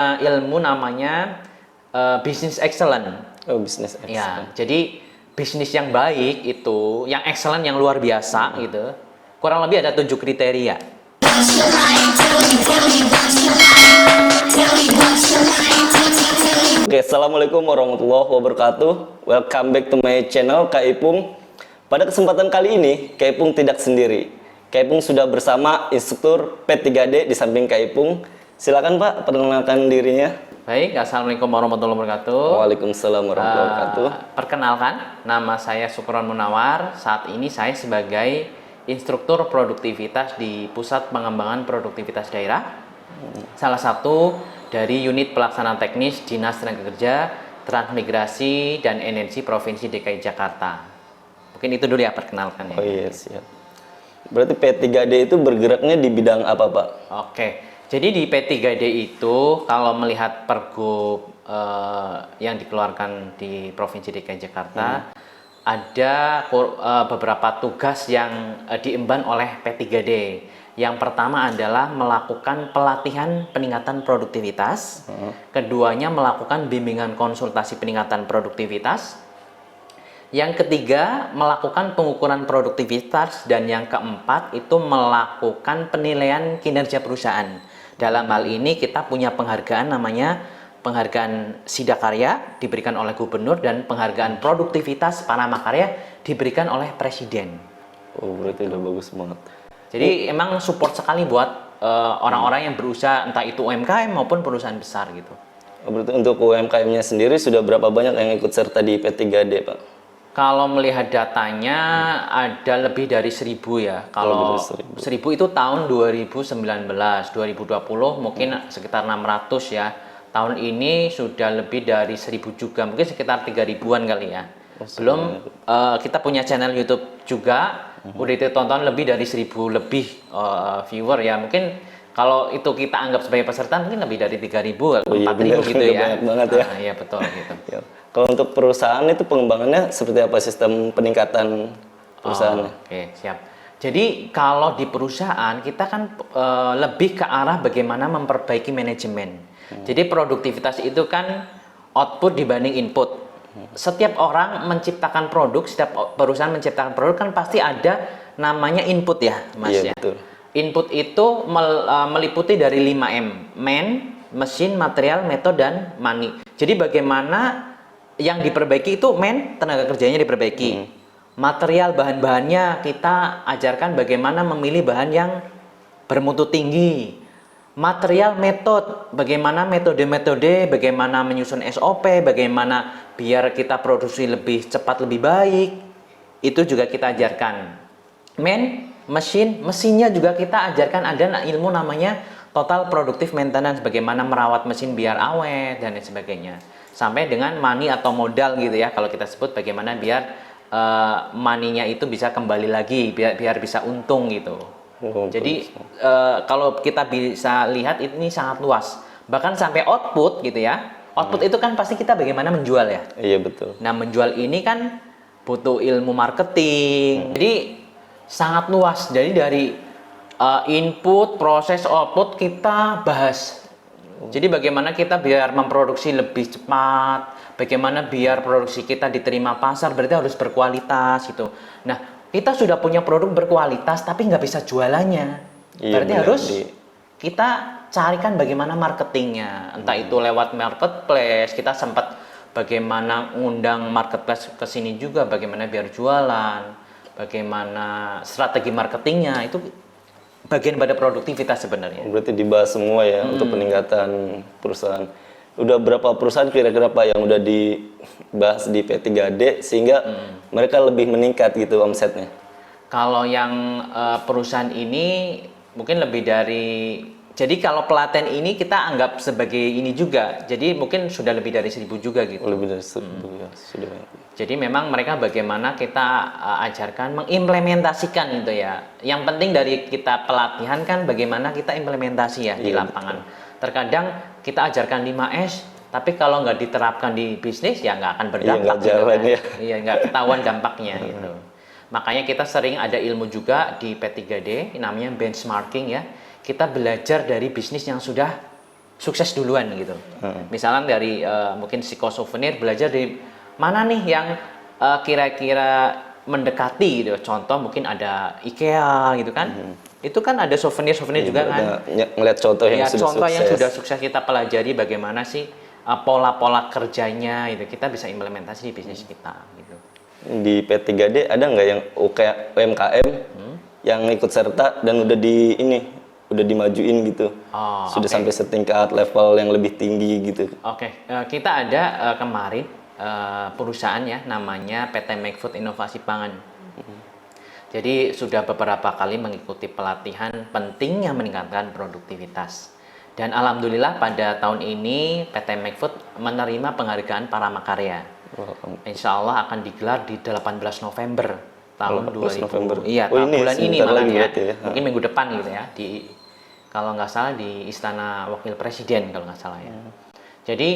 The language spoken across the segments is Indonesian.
ilmu namanya business excellence. Oh, business Ya, excellence. jadi bisnis yang baik itu, yang excellent, yang luar biasa gitu. Kurang lebih ada 7 kriteria. Oke, assalamualaikum warahmatullahi wabarakatuh. Welcome back to my channel Kak Ipung. Pada kesempatan kali ini, Kak Ipung tidak sendiri. Kak Ipung sudah bersama instruktur P3D di samping Kak Ipung. Silakan Pak, perkenalkan dirinya. Baik, assalamualaikum warahmatullahi wabarakatuh. Waalaikumsalam warahmatullahi wabarakatuh. Perkenalkan, nama saya Sukron Munawar. Saat ini saya sebagai instruktur produktivitas di Pusat Pengembangan Produktivitas Daerah. Salah satu dari unit pelaksana teknis Dinas Tenaga Kerja, Transmigrasi, dan Energi Provinsi DKI Jakarta. Mungkin itu dulu ya perkenalkan ya. Oh iya, siap. Berarti P3D itu bergeraknya di bidang apa Pak? Oke, jadi di P3D itu kalau melihat pergub yang dikeluarkan di Provinsi DKI Jakarta, ada beberapa tugas yang diemban oleh P3D. Yang pertama adalah melakukan pelatihan peningkatan produktivitas, keduanya melakukan bimbingan konsultasi peningkatan produktivitas, yang ketiga melakukan pengukuran produktivitas, dan yang keempat itu melakukan penilaian kinerja perusahaan. Dalam hal ini kita punya penghargaan namanya penghargaan Sidakarya diberikan oleh gubernur, dan penghargaan produktivitas Panamakarya diberikan oleh presiden. Oh, berarti udah bagus banget. Jadi emang support sekali buat orang-orang yang berusaha, entah itu UMKM maupun perusahaan besar gitu. Oh, berarti untuk UMKM-nya sendiri sudah berapa banyak yang ikut serta di P3D Pak? Kalau melihat datanya ada lebih dari 1.000 ya. Kalau 1.000 itu tahun 2019, 2020 mungkin sekitar 600 ya. Tahun ini sudah lebih dari 1.000 juga, mungkin sekitar 3.000-an kali ya. Belum kita punya channel YouTube juga, udah ditonton lebih dari 1.000 lebih viewer ya. Mungkin kalau itu kita anggap sebagai peserta mungkin lebih dari 3.000 atau 4.000 gitu ya. Banyak banget ya. Iya betul gitu. Ya. Kalau untuk perusahaan itu pengembangannya seperti apa sistem peningkatan perusahaannya? Oke, siap. Jadi kalau di perusahaan kita kan lebih ke arah bagaimana memperbaiki manajemen. Jadi produktivitas itu kan output dibanding input. Setiap orang menciptakan produk, setiap perusahaan menciptakan produk kan pasti ada namanya input ya, Mas Iya, ya. betul. Input itu meliputi dari 5M, man, mesin, material, metode, dan money. Jadi bagaimana yang diperbaiki itu man, tenaga kerjanya diperbaiki. Material, bahan-bahannya kita ajarkan bagaimana memilih bahan yang bermutu tinggi. Material, metode, bagaimana metode-metode, bagaimana menyusun SOP, bagaimana biar kita produksi lebih cepat, lebih baik. Itu juga kita ajarkan. Man, mesinnya juga kita ajarkan, ada ilmu namanya total productive maintenance, bagaimana merawat mesin biar awet dan lain sebagainya. Sampai dengan money atau modal gitu ya, kalau kita sebut bagaimana biar money-nya itu bisa kembali lagi, biar bisa untung gitu. Jadi kalau kita bisa lihat ini sangat luas, bahkan sampai output gitu ya. Output itu kan pasti kita bagaimana menjual ya. Iya betul. Nah menjual ini kan butuh ilmu marketing. Jadi sangat luas. Jadi dari input, proses, output kita bahas. Jadi bagaimana kita biar memproduksi lebih cepat, bagaimana biar produksi kita diterima pasar, berarti harus berkualitas gitu. Nah kita sudah punya produk berkualitas tapi nggak bisa jualannya, Iya, berarti benar, harus kita carikan bagaimana marketingnya, entah itu lewat marketplace. Kita sempat bagaimana ngundang marketplace ke sini juga, bagaimana biar jualan, bagaimana strategi marketingnya, itu bagian pada produktivitas sebenarnya. Berarti dibahas semua ya untuk peningkatan perusahaan. Udah berapa perusahaan kira-kira Pak yang udah dibahas di P3D sehingga mereka lebih meningkat gitu omsetnya? Kalau yang perusahaan ini mungkin lebih dari, jadi kalau pelatihan ini kita anggap sebagai ini juga, jadi mungkin sudah lebih dari 1.000 juga gitu. Lebih dari 1.000 ya, sudah banyak. Jadi memang mereka bagaimana kita ajarkan mengimplementasikan gitu ya. Yang penting dari kita pelatihan kan bagaimana kita implementasi ya di lapangan. Terkadang kita ajarkan 5S, tapi kalau nggak diterapkan di bisnis ya nggak akan berdampak. Nggak jalan kan. ya. Iya, nggak ketahuan dampaknya gitu. Makanya kita sering ada ilmu juga di P3D namanya benchmarking ya. Kita belajar dari bisnis yang sudah sukses duluan gitu. Misalnya dari mungkin psikosouvenir belajar dari mana nih yang kira-kira mendekati gitu. Contoh mungkin ada IKEA gitu kan. Itu kan ada souvenir-souvenir juga kan. Ngeliat contoh yang Ya, sudah contoh sukses. yang sudah sukses kita pelajari bagaimana sih pola-pola kerjanya itu kita bisa implementasi di bisnis kita gitu. Di P3D ada nggak yang UMKM yang ikut serta dan udah udah dimajuin gitu? Sudah sampai setingkat level yang lebih tinggi gitu. Oke, kita ada kemarin perusahaan ya namanya PT Make Food Inovasi Pangan. Jadi sudah beberapa kali mengikuti pelatihan pentingnya meningkatkan produktivitas. Dan alhamdulillah pada tahun ini PT Make Food menerima penghargaan Paramakarya. Insya Allah akan digelar di 18 November tahun 18 2000. November. Iya, ini bulan ini sebentar malah lagi ya. berarti ya. Mungkin minggu depan gitu ya. Kalau nggak salah di Istana Wakil Presiden kalau nggak salah ya. Jadi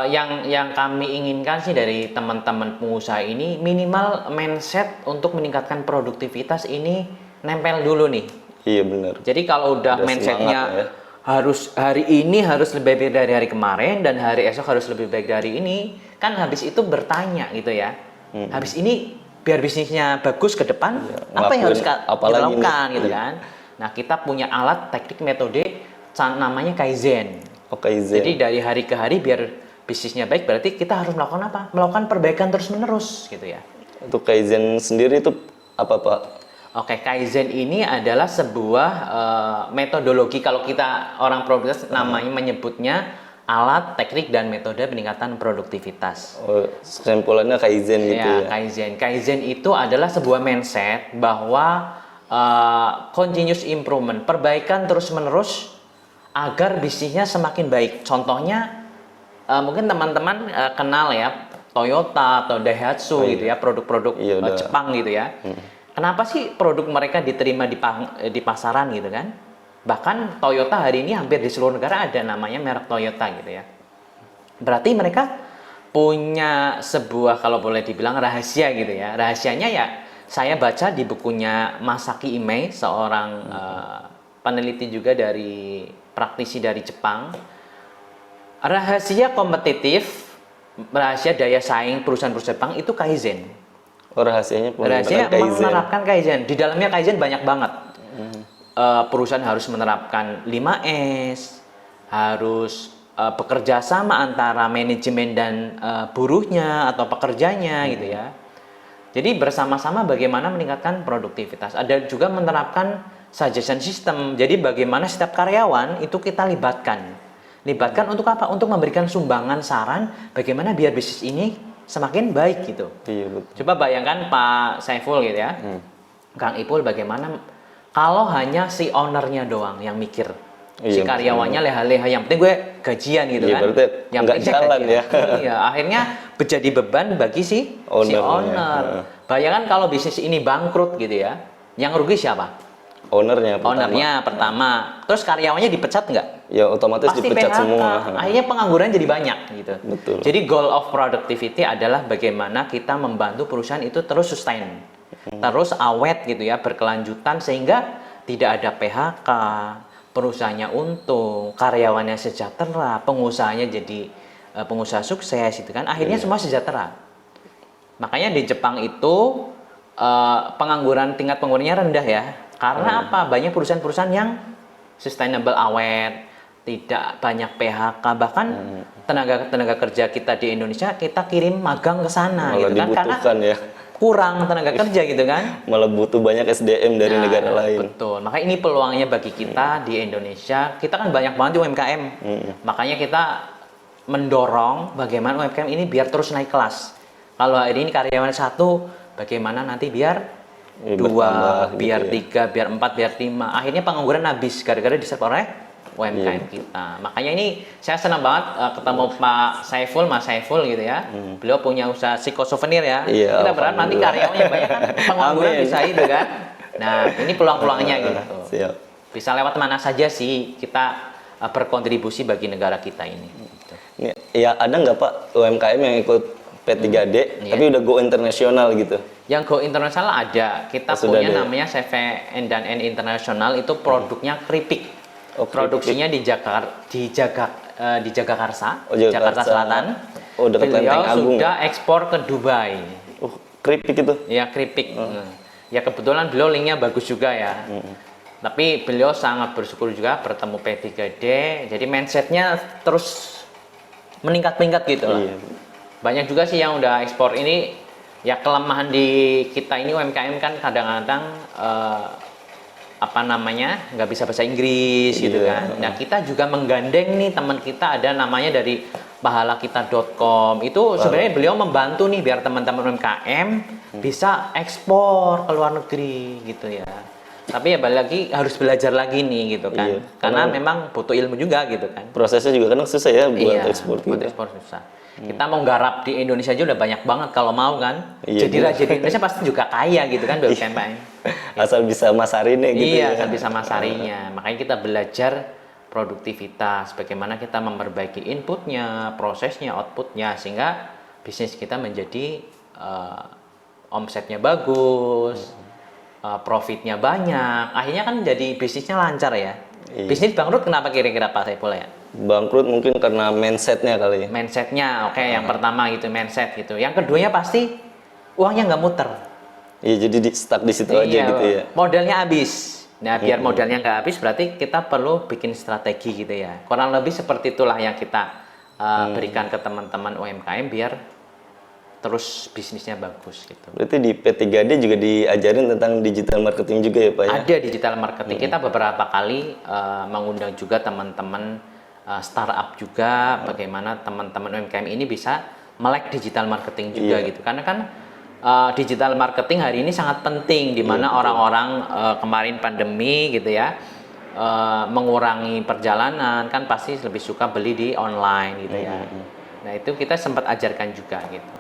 yang kami inginkan sih dari teman-teman pengusaha ini minimal mindset untuk meningkatkan produktivitas ini nempel dulu nih. Iya benar. Jadi kalau udah mindsetnya semangat, ya. harus hari ini harus lebih baik dari hari kemarin dan hari esok harus lebih baik dari ini, kan habis itu bertanya gitu ya. Habis ini biar bisnisnya bagus ke depan, apa yang harus kita lakukan gitu kan. Nah, kita punya alat, teknik, metode namanya Kaizen. Kaizen. Jadi dari hari ke hari biar bisnisnya baik berarti kita harus melakukan apa? Melakukan perbaikan terus-menerus gitu ya. Untuk Kaizen sendiri itu apa, Pak? Oke, Kaizen ini adalah sebuah metodologi kalau kita orang produktivitas namanya menyebutnya alat, teknik, dan metode peningkatan produktivitas. Kesimpulannya Kaizen gitu ya. Kaizen. Kaizen itu adalah sebuah mindset bahwa continuous improvement, perbaikan terus-menerus agar bisnisnya semakin baik. Contohnya mungkin teman-teman kenal ya Toyota atau Daihatsu gitu ya, produk-produk Jepang gitu ya. Kenapa sih produk mereka diterima di pasaran gitu kan? Bahkan Toyota hari ini hampir di seluruh negara ada namanya merek Toyota gitu ya. Berarti mereka punya sebuah kalau boleh dibilang rahasia gitu ya. Rahasianya ya saya baca di bukunya Masaki Imei, seorang peneliti juga dari praktisi dari Jepang. Rahasia kompetitif, rahasia daya saing perusahaan-perusahaan Jepang itu Kaizen. Rahasianya menerapkan Kaizen. Di dalamnya Kaizen banyak banget. Perusahaan harus menerapkan 5S, harus bekerja sama antara manajemen dan buruhnya atau pekerjanya gitu ya. Jadi bersama-sama bagaimana meningkatkan produktivitas. Ada juga menerapkan suggestion system. Jadi bagaimana setiap karyawan itu kita libatkan. Libatkan untuk apa? Untuk memberikan sumbangan saran bagaimana biar bisnis ini semakin baik gitu. Iya, betul. Coba bayangkan Pak Saiful gitu ya. Kang Ipul bagaimana kalau hanya si ownernya doang yang mikir. Si karyawannya leha-leha, yang penting gue gajian gitu kan. Yang nggak jalan ya. Iya, akhirnya menjadi beban bagi si owner. Bayangkan kalau bisnis ini bangkrut gitu ya. Yang rugi siapa? Ownernya pertama. Terus karyawannya dipecat nggak? Ya otomatis pasti dipecat PHK. semua. Akhirnya pengangguran jadi banyak gitu. Betul. Jadi goal of productivity adalah bagaimana kita membantu perusahaan itu terus sustain. Terus awet gitu ya, berkelanjutan sehingga tidak ada PHK, perusahaannya untung, karyawannya sejahtera, pengusahanya jadi pengusaha sukses gitu kan. Akhirnya semua sejahtera. Makanya di Jepang itu tingkat penganggurannya rendah ya. Karena apa? Banyak perusahaan-perusahaan yang sustainable awet, tidak banyak PHK, bahkan tenaga kerja kita di Indonesia kita kirim magang ke sana malah gitu kan, karena kurang tenaga kerja gitu kan. Malah butuh banyak SDM dari negara lain. Betul. Maka ini peluangnya bagi kita di Indonesia. Kita kan banyak banget UMKM. Makanya kita mendorong bagaimana UMKM ini biar terus naik kelas. Kalau hari ini karyawan 1, bagaimana nanti biar 2, biar 3, biar 4, biar 5. Akhirnya pengangguran habis gara-gara diserap oleh UMKM kita. Makanya ini saya senang banget ketemu Pak Saiful, Mas Saiful gitu ya. Beliau punya usaha psikosouvenir ya. Kita berharap nanti karyawannya banyak kan pengangguran bisa itu kan. Nah, ini peluang-peluangnya gitu. Siap. Bisa lewat mana saja sih kita berkontribusi bagi negara kita ini. Ya ada nggak Pak UMKM yang ikut P3D tapi udah go internasional gitu? Yang go internasional ada. Kita punya namanya CVN dan N Internasional, itu produknya keripik. Oke, Produksinya di Jagakarsa, Oh, Jagakarsa. Jakarta Selatan. Oh, dekat Beliau Lenteng Agung. sudah ekspor ke Dubai. Keripik itu. Ya, keripik. Ya kebetulan beliau linknya bagus juga ya. Tapi beliau sangat bersyukur juga bertemu P3D. Jadi mindsetnya terus meningkat-meningkat gitu lah. Iya. Banyak juga sih yang udah ekspor ini. Ya kelemahan di kita ini UMKM kan kadang-kadang nggak bisa bahasa Inggris gitu Iya. kan. Nah kita juga menggandeng nih teman kita ada namanya dari pahalakita.com itu sebenarnya beliau membantu nih biar teman-teman UMKM bisa ekspor ke luar negeri gitu ya. Tapi ya balik lagi harus belajar lagi nih gitu kan. Iya, Karena memang butuh ilmu juga gitu kan. Prosesnya juga kadang susah ya buat Iya, ekspor buat gitu. ekspor susah. Kita mau garap di Indonesia aja udah banyak banget kalau mau kan. Iya, Jadi raja di Indonesia pasti juga kaya gitu kan UMKM. Asal bisa masarinnya gitu Iya, ya. kan bisa masarinya. Makanya kita belajar produktivitas, bagaimana kita memperbaiki inputnya, prosesnya, outputnya, sehingga bisnis kita menjadi omsetnya bagus, profitnya banyak. Akhirnya kan jadi bisnisnya lancar ya. Iya. Bisnis bangkrut kenapa kira-kira Pak Saiful ya? Bangkrut mungkin karena mindsetnya kali ya. Mindsetnya, oke, yang pertama gitu mindset gitu. Yang keduanya pasti uangnya nggak muter. Iya, jadi stuck di situ aja Iya, gitu ya. modalnya habis. Nah, biar modalnya nggak habis, berarti kita perlu bikin strategi gitu ya. Kurang lebih seperti itulah yang kita berikan ke teman-teman UMKM biar terus bisnisnya bagus gitu. Berarti di P3D juga diajarin tentang digital marketing juga ya Pak ya? Ada digital marketing. Kita beberapa kali mengundang juga teman-teman startup juga, bagaimana teman-teman UMKM ini bisa melek digital marketing juga gitu. Karena kan digital marketing hari ini sangat penting di mana orang-orang kemarin pandemi gitu ya mengurangi perjalanan kan pasti lebih suka beli di online gitu ya. Nah itu kita sempat ajarkan juga gitu.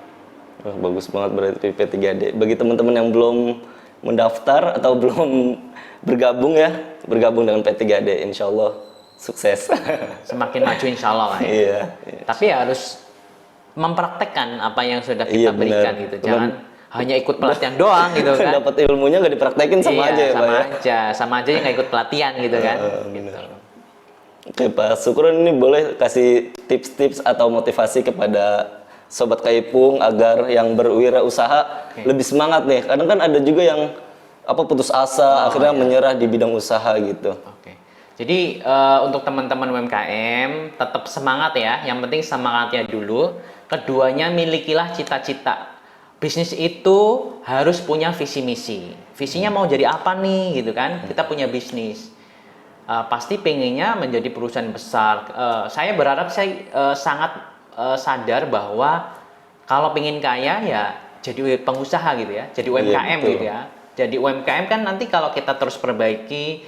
Wah, bagus banget berarti P3D. Bagi teman-teman yang belum mendaftar atau belum bergabung dengan P3D, insya Allah sukses. Semakin maju insya Allah lah ya. Iya. Tapi ya harus mempraktekkan apa yang sudah kita Iya, berikan benar. gitu. Jangan hanya ikut pelatihan doang gitu kan. Dapat ilmunya nggak dipraktekin sama Iya, aja ya Pak sama ya? aja, sama aja yang nggak ikut pelatihan gitu kan. Gitu. Oke Pak Syukron, ini boleh kasih tips-tips atau motivasi kepada Sobat Kaipung agar yang berwirausaha lebih semangat nih. Kadang kan ada juga yang putus asa, akhirnya menyerah di bidang usaha gitu. Oke. Jadi untuk teman-teman UMKM tetap semangat ya. Yang penting semangatnya dulu. Keduanya milikilah cita-cita. Bisnis itu harus punya visi misi. Visinya mau jadi apa nih gitu kan? Kita punya bisnis. Pasti pengennya menjadi perusahaan besar. Saya berharap saya sangat sadar bahwa kalau pengen kaya ya jadi pengusaha gitu ya. Jadi UMKM gitu ya. Jadi UMKM kan nanti kalau kita terus perbaiki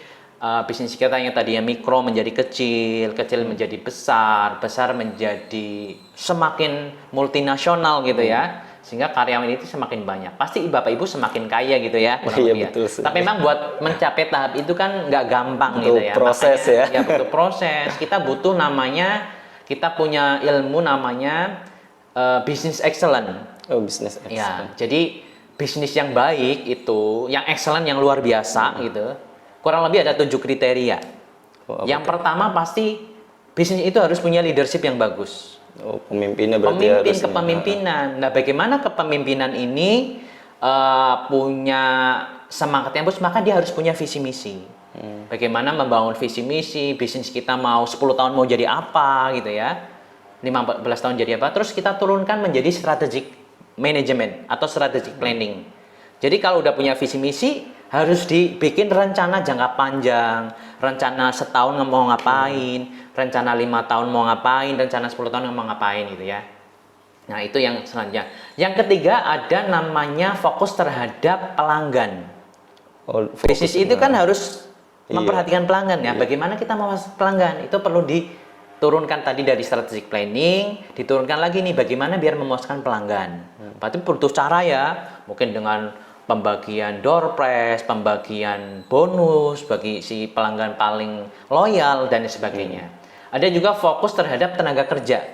bisnis kita yang tadinya mikro menjadi kecil, kecil menjadi besar, besar menjadi semakin multinasional gitu ya. Sehingga karyawan itu semakin banyak. Pasti Bapak Ibu semakin kaya gitu ya. Iya, betul sih. Tapi memang buat mencapai tahap itu kan nggak gampang Butuh gitu ya. proses Makanya, ya. Ya butuh proses. Kita butuh namanya, kita punya ilmu namanya business excellent. Oh, bisnis Ya, jadi bisnis yang baik itu, yang excellent, yang luar biasa gitu, kurang lebih ada 7 kriteria. Yang pertama pasti bisnis itu harus punya leadership yang bagus. Oh, pemimpinnya berarti Pemimpin harus kepemimpinan. Nah, bagaimana kepemimpinan ini punya semangat yang bagus, maka dia harus punya visi misi. Bagaimana membangun visi misi, bisnis kita mau 10 tahun mau jadi apa gitu ya. 15 tahun jadi apa, terus kita turunkan menjadi strategic management atau strategic planning. Jadi kalau udah punya visi misi, harus dibikin rencana jangka panjang, rencana setahun mau ngapain, rencana 5 tahun mau ngapain, rencana 10 tahun mau ngapain gitu ya. Nah itu yang selanjutnya. Yang ketiga ada namanya fokus terhadap pelanggan. Oh, Bisnis itu kan harus memperhatikan pelanggan ya. Bagaimana kita memasuk pelanggan itu perlu diturunkan tadi dari strategic planning, diturunkan lagi nih bagaimana biar memuaskan pelanggan. Berarti butuh cara ya, mungkin dengan pembagian door prize, pembagian bonus bagi si pelanggan paling loyal dan sebagainya. Ada juga fokus terhadap tenaga kerja.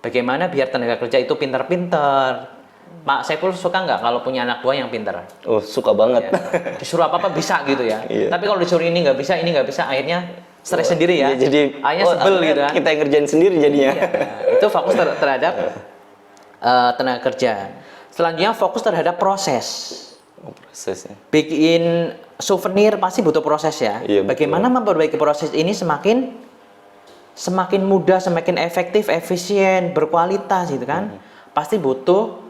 Bagaimana biar tenaga kerja itu pintar-pintar. Pak Saiful suka nggak kalau punya anak buah yang pintar? Oh, suka banget. Ya. Disuruh apa-apa bisa gitu ya. Iya. Tapi kalau disuruh ini nggak bisa, akhirnya stres sendiri ya. Iya, jadi Akhirnya sebel akhirnya gitu kan. kita yang ngerjain sendiri jadinya. Iya, itu fokus terhadap tenaga kerja. Selanjutnya fokus terhadap proses. Prosesnya. Bikin souvenir pasti butuh proses ya. Iya, betul. Bagaimana memperbaiki proses ini semakin mudah, semakin efektif, efisien, berkualitas gitu kan. Pasti butuh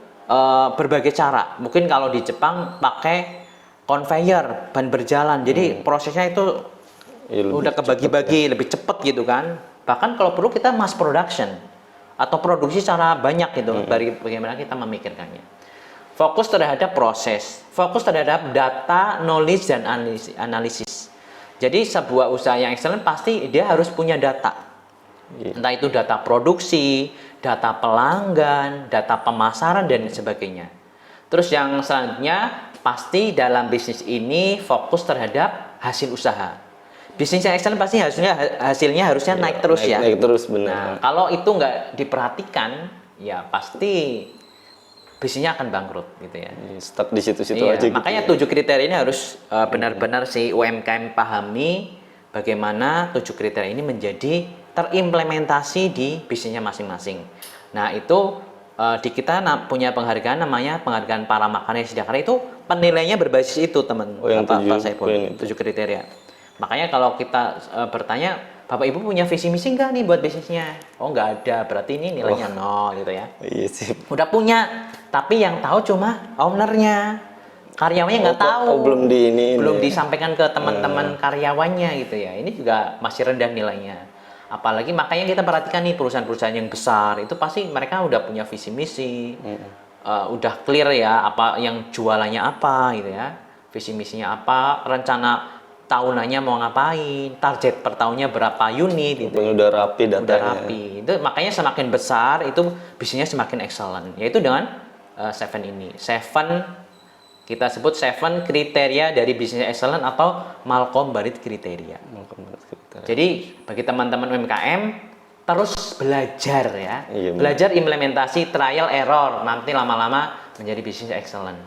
berbagai cara. Mungkin kalau di Jepang pakai conveyor, ban berjalan. Jadi prosesnya itu Iya, lebih udah kebagi-bagi, lebih cepat gitu kan. Bahkan kalau perlu kita mass production atau produksi secara banyak gitu. Bagaimana kita memikirkannya. Fokus terhadap proses, fokus terhadap data, knowledge, dan analisis. Jadi sebuah usaha yang excellent pasti dia harus punya data. Entah itu data produksi, data pelanggan, data pemasaran, dan sebagainya. Terus yang selanjutnya, pasti dalam bisnis ini fokus terhadap hasil usaha. Bisnis yang excellent pasti hasilnya harusnya naik terus ya. Naik terus, Nah, benar. kalau itu nggak diperhatikan, ya pasti bisnisnya akan bangkrut gitu ya. Stuck di situ-situ Iya, aja gitu. makanya 7 kriteria ini harus benar-benar si UMKM pahami bagaimana 7 kriteria ini menjadi terimplementasi di bisnisnya masing-masing. Nah, itu di kita punya penghargaan namanya penghargaan para makanan Sidakarya, itu penilaiannya berbasis itu, teman. Oh, yang Pak 7 Saiful, poin itu. 7 kriteria. Makanya kalau kita bertanya, Bapak Ibu punya visi misi nggak nih buat bisnisnya? Oh, nggak ada, berarti ini nilainya 0 gitu ya. Iya sih. Udah punya, tapi yang tahu cuma ownernya, karyawannya nggak tahu. Oh, belum belum disampaikan ke teman-teman karyawannya gitu ya. Ini juga masih rendah nilainya. Apalagi makanya kita perhatikan nih perusahaan-perusahaan yang besar itu pasti mereka udah punya visi misi, udah clear ya apa yang jualannya apa gitu ya, visi misinya apa, rencana tahunannya mau ngapain, target per tahunnya berapa unit gitu. Udah rapi datanya. Udah rapi. Itu makanya semakin besar itu bisnisnya semakin excellent. Yaitu dengan 7 ini. 7 kita sebut 7 kriteria dari bisnis excellent atau Malcolm Barit kriteria. Jadi bagi teman-teman UMKM terus belajar ya. Iya, Belajar implementasi trial error, nanti lama-lama menjadi bisnis excellent.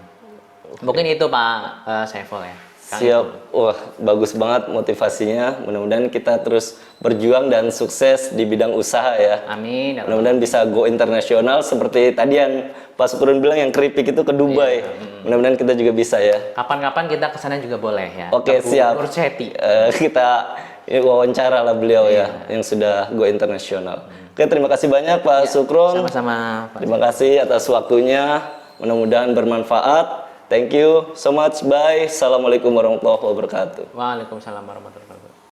Mungkin itu Pak Saiful ya. Siap, wah bagus banget motivasinya. Mudah-mudahan kita terus berjuang dan sukses di bidang usaha ya. Amin. Mudah-mudahan bisa go internasional seperti tadi yang Pak Sukurun bilang yang keripik itu ke Dubai. Mudah-mudahan kita juga bisa ya. Kapan-kapan kita kesana juga boleh ya. Oke, Ke Bu siap. Nur Seti. Kita wawancara lah beliau ya yang sudah go internasional. Oke, terima kasih banyak Pak Sukron. Sama-sama Pak. Terima kasih atas waktunya. Mudah-mudahan bermanfaat. Thank you so much. Bye. Assalamualaikum warahmatullahi wabarakatuh. Waalaikumsalam warahmatullahi wabarakatuh.